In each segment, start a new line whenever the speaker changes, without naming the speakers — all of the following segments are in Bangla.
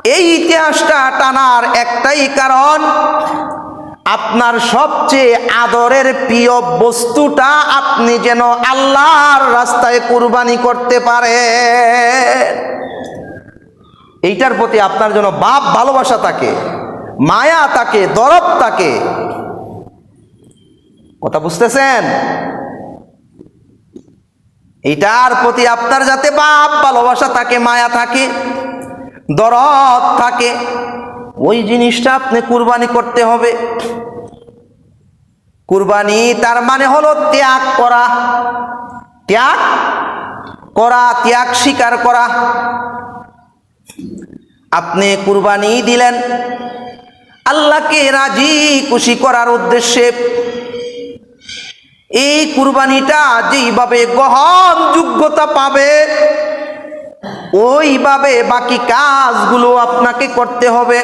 এই ইতিহাসটা টানার একটাই কারণ, আপনার সবচেয়ে আদরের প্রিয় বস্তুটা আপনি যেন আল্লাহর রাস্তায় কুরবানি করতে পারেন। এইটার প্রতি আপনার যেন ভালোবাসা থাকে, মায়া থাকে, দরদ থাকে। কথা বুঝতেছেন? এইটার প্রতি আপনার যাতে ভালোবাসা থাকে, মায়া থাকে, দরদ থাকে, ওই জিনিসটা আপনি কুরবানি করতে হবে। কুরবানি তার মানে হলো ত্যাগ করা, ত্যাগ স্বীকার করা। আপনি কুরবানি দিলেন আল্লাহকে রাজি খুশি করার উদ্দেশ্যে। এই কুরবানিটা যেইভাবে গ্রহণযোগ্যতা পাবে, ওইভাবে বাকি কাজগুলো আপনাকে করতে হবে।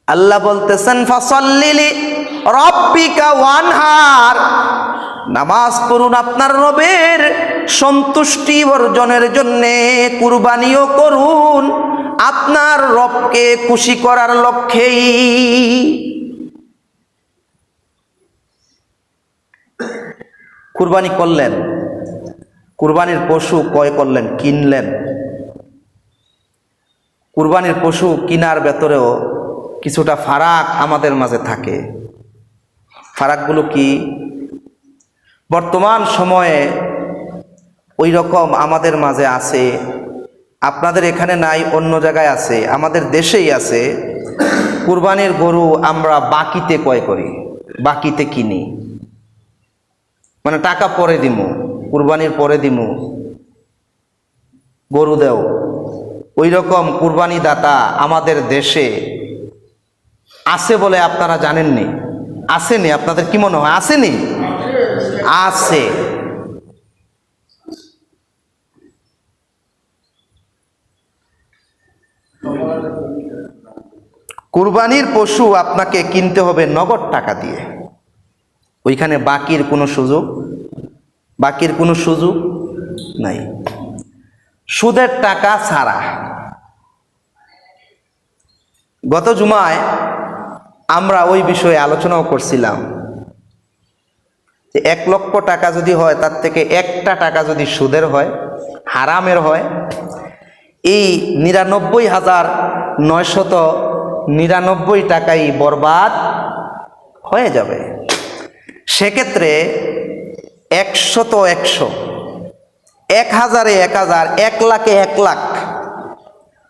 আল্লাহ বলতেছেন, ফাসাল্লি লিরাব্বিকা ওয়ানহার, নামাজ পড়ুন আপনার রবের সন্তুষ্টি অর্জনের জন্যে, কুরবানিও করুন আপনার রবকে খুশি করার লক্ষ্যেই। কুরবানি করলেন, কুরবানির পশু ক্রয় করলেন, কিনলেন। কুরবানির পশু কিনার ভেতরেও কিছুটা ফারাক আমাদের মাঝে থাকে। ফারাকগুলো কি? বর্তমান সময়ে ওই রকম আমাদের মাঝে আছে, আপনাদের এখানে নাই, অন্য জায়গায় আছে, আমাদের দেশেই আছে। কুরবানির গরু আমরা বাকিতে ক্রয় করি, বাকিতে কিনি, মানে টাকা পরে দিমু, কুরবানির পরে দিমু, গরু দেও। ওই রকম কুরবানি দাতা আমাদের দেশে আছে বলে আপনারা জানেননি? আসেনি? আপনাদের কি মনে হয় আসেনি? আছে। কুরবানির পশু আপনাকে কিনতে হবে নগদ টাকা দিয়ে। ওইখানে বাকির কোনো সুযোগ নাই, সুদের টাকা ছাড়া। গত জুমায় আমরা ওই বিষয়ে আলোচনাও করছিলাম যে 1 লক্ষ টাকা যদি হয়, তার থেকে একটা টাকা যদি সুদের হয়, হারামের হয়, এই 99,999 টাকাই বরবাদ হয়ে যাবে। সেক্ষেত্রে 100 100, 1000 1000, 1 লাখে 1 লাখ,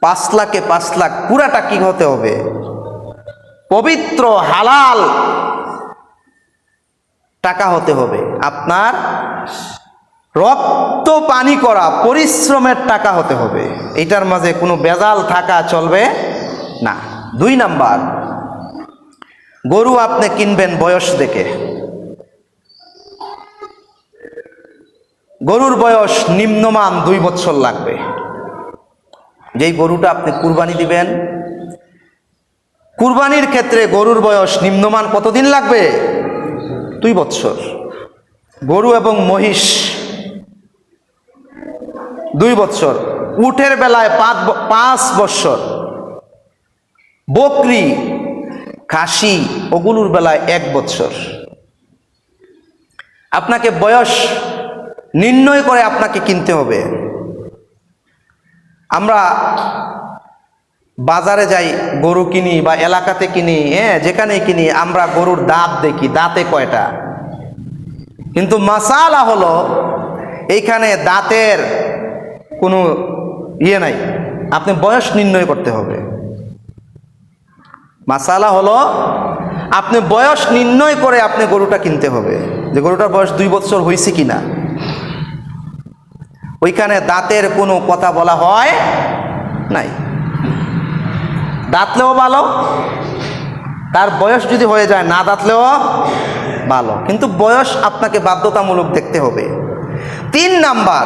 5 লাখে 5 লাখ, পুরাটা কি হতে হবে? পবিত্র হালাল টাকা হতে হবে। আপনার রক্ত পানি করা পরিশ্রমের টাকা হতে হবে। এটার মাঝে কোনো ভেজাল থাকা চলবে না। 2 নাম্বার, গরু আপনি কিনবেন বয়স দেখে। গরুর বয়স নিম্নমান 2 বছর লাগবে। যেই গরুটা আপনি কুরবানি দিবেন, কুরবানির ক্ষেত্রে গরুর বয়স নিম্নমান কতদিন লাগবে? 2 বছর। গরু এবং মহিষ 2 বছর, উটের বেলায় 5 বছর, বকরি খাসি ওগুলোর বেলায় 1 বছর। আপনাকে বয়স নির্ণয় করে আপনাকে কিনতে হবে। আমরা বাজারে যাই, গরু কিনি বা এলাকাতে কিনি, যেখানেই কিনি, আমরা গরুর দাঁত দেখি, দাঁতে কয়টা। কিন্তু মাসালা হলো এইখানে দাঁতের কোনো নাই, আপনি বয়স নির্ণয় করতে হবে। মাসালা হলো আপনি বয়স নির্ণয় করে আপনি গরুটা কিনতে হবে, যে গরুটার বয়স 2 বছর হয়েছে কিনা। ওইখানে দাঁতের কোনো কথা বলা হয় নাই। দাঁতলেও ভালো, তার বয়স যদি হয়ে যায়, না দাঁতলেও ভালো, কিন্তু বয়স আপনাকে বাধ্যতামূলক দেখতে হবে। 3 নাম্বার,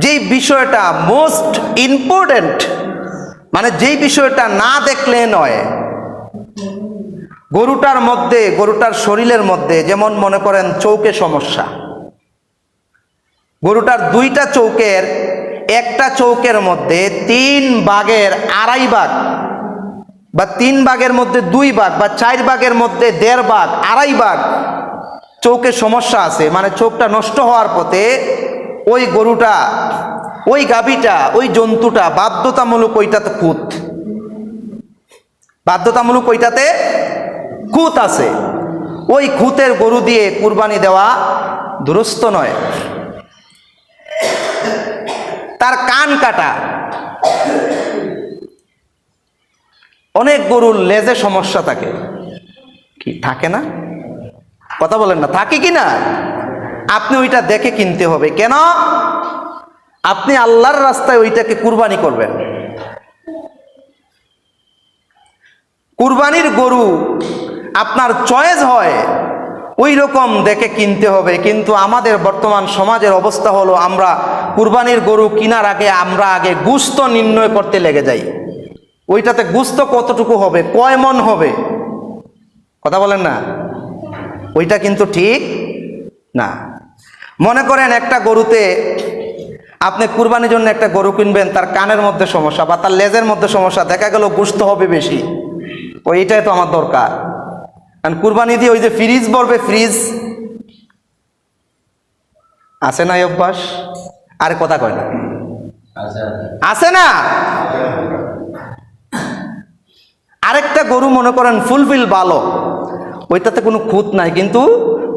যেই বিষয়টা মোস্ট ইম্পর্টেন্ট, মানে যেই বিষয়টা না দেখলে নয়, গরুটার মধ্যে, গরুটার শরীরের মধ্যে, যেমন মনে করেন চৌকে সমস্যা, গরুটার 2টা চৌকের একটা চৌকের মধ্যে 3 ভাগের আড়াই ভাগ বা 3 ভাগের মধ্যে 2 ভাগ বা 4 ভাগের মধ্যে 1.5 ভাগ আড়াই ভাগ চৌকের সমস্যা আছে, মানে চৌকটা নষ্ট হওয়ার পথে, ওই গরুটা, ওই গাভীটা, ওই জন্তুটা বাধ্যতামূলক ওইটাতে খুঁত, বাধ্যতামূলক ওইটাতে খুঁত আছে। ওই খুঁতের গরু দিয়ে কুরবানি দেওয়া দুরূহ নয়। তার কান কাটা। অনেক গরুর লেজে সমস্যা থাকে, কি থাকে না? কথা বলেন না, থাকে কি না? আপনি ওইটা দেখে কিনতে হবে। কেন? আপনি আল্লাহর রাস্তায় ওইটাকে কুরবানি করবেন। কুরবানির গরু আপনার চয়েস হয় ওই রকম দেখে কিনতে হবে। কিন্তু আমাদের বর্তমান সমাজের অবস্থা হলো, আমরা কুরবানির গরু কেনার আগে আমরা আগে গোশত নির্ণয় করতে লেগে যাই। ওইটাতে গোশত কতটুকু হবে, কয় মণ হবে, কথা বলেন না, ওইটা কিন্তু ঠিক না। মনে করেন একটা গরুতে, আপনি কুরবানির জন্য একটা গরু কিনবেন, তার কানের মধ্যে সমস্যা বা তার লেজের মধ্যে সমস্যা, দেখা গেল গোশত হবে বেশি, ওইটাই তো আমার দরকার। কারণ কুরবানি দিয়ে ওই যে ফ্রিজ ভরবে, ফ্রিজ আছে না এই অভ্যাস? আরে কথা কয় না, আছে না? আরেকটা গরু মনে করেন ফুলফিল ভালো, ওইটাতে কোনো খুঁত নাই, কিন্তু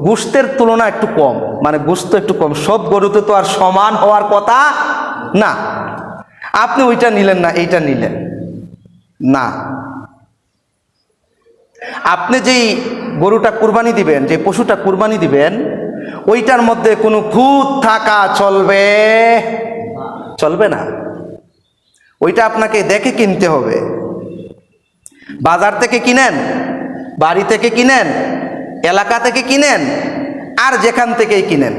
গোশতের তুলনা একটু কম, মানে গোশত একটু কম। সব গরুতে তো আর সমান হওয়ার কথা না। আপনি ওইটা নিলেন না, এইটা নিলেন না। আপনি যেই গরুটা কুরবানি দিবেন, যে পশুটা কুরবানি দিবেন, ওইটার মধ্যে কোনো খুঁত থাকা চলবে চলবে না। ওইটা আপনাকে দেখে কিনতে হবে। বাজার থেকে কিনেন, বাড়ি থেকে কিনেন, এলাকা থেকে কিনেন, আর যেখান থেকেই কিনেন,